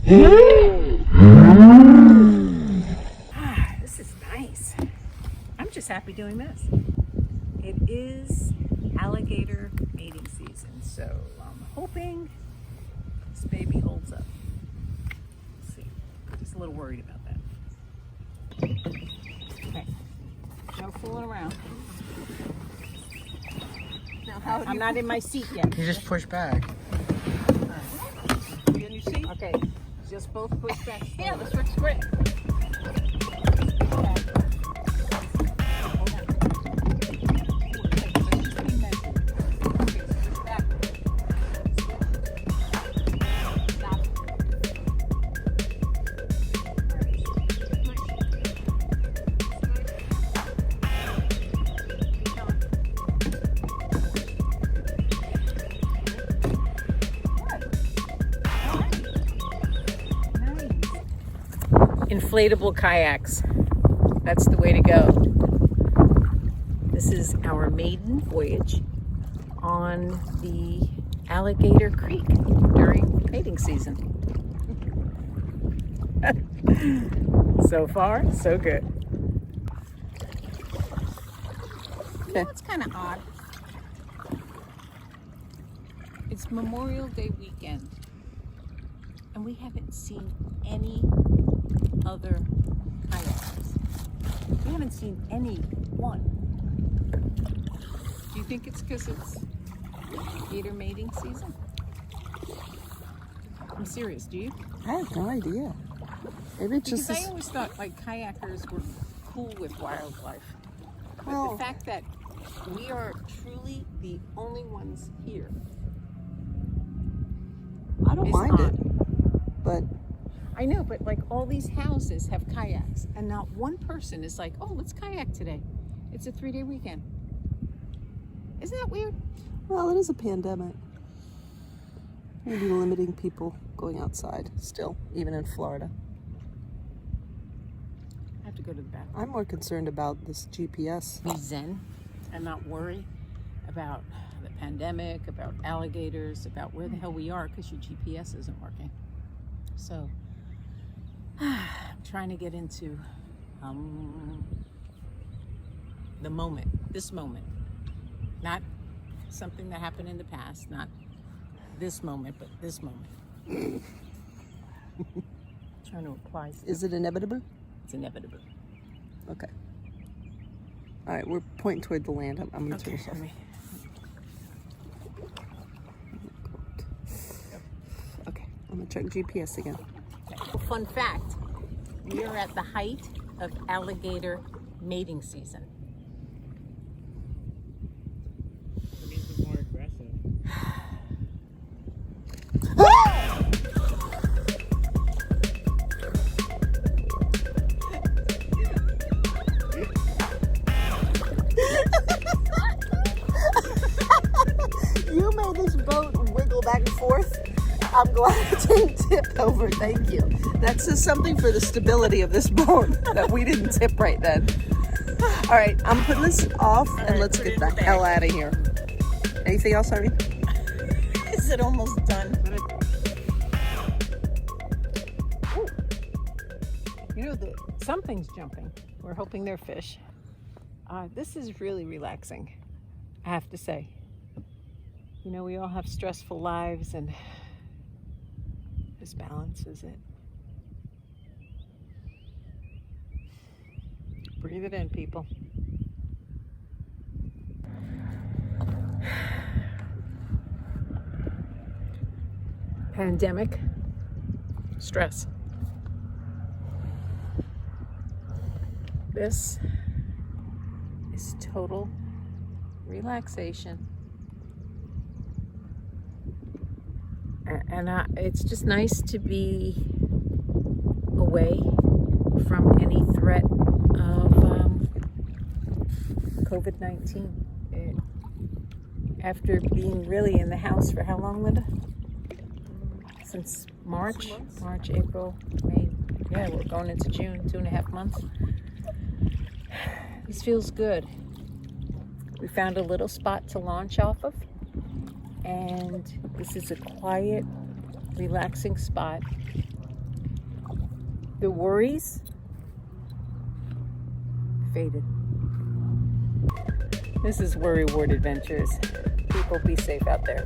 This is nice. I'm just happy doing this. It is alligator mating season, so I'm hoping this baby holds up. Let's see. I'm just a little worried about that. Okay. No fooling around. Now, I'm not in my seat yet. You just push back. You in your seat? Okay. Just both push back. Yeah, this works great. Inflatable kayaks. That's the way to go. This is our maiden voyage on the Alligator Creek during mating season. So far, so good. Okay. It's kind of odd. It's Memorial Day weekend, and we haven't seen any other kayaks. We haven't seen any one. Do you think it's because it's gator mating season? I'm serious, do you? I have no idea. Maybe it's Because just I always thought like kayakers were cool with wildlife. But Well- the fact that we are truly the only ones here. I don't is mind odd. it, but I know, but like all these houses have kayaks, and not one person is like, oh, let's kayak today. It's a 3-day weekend. Isn't that weird? well, it is a pandemic. Maybe limiting people going outside still, even in Florida. I have to go to the bathroom. I'm more concerned about this GPS. Be zen and not worry about the pandemic, about alligators, about where the hell we are because your GPS isn't working. So I'm trying to get into the moment, this moment. Not something that happened in the past, not this moment, but this moment. Trying to apply stuff. Is it inevitable? It's inevitable. Okay. All right, we're pointing toward the land. I'm going to turn this off. Okay, I'm going to check GPS again. Fun fact, we are at the height of alligator mating season. It means it's more aggressive. You made this boat wiggle back and forth. I'm glad it didn't tip over. Thank you. That says something for the stability of this boat that we didn't tip right then. All right, I'm putting this off and let's get the hell out of here. Anything else, Harvey? Is it almost done? Ooh. You know, something's jumping. We're hoping they're fish. This is really relaxing, I have to say. You know, we all have stressful lives, and this balances it. Breathe it in, people. Pandemic, stress. This is total relaxation. And it's just nice to be away from any threat of COVID-19. After being really in the house for how long, Linda? Since March, April, May. Yeah, we're going into June, 2.5 months. This feels good. We found a little spot to launch off of, and this is a quiet, relaxing spot The worries faded. This is Worrywart Adventures. People be safe out there.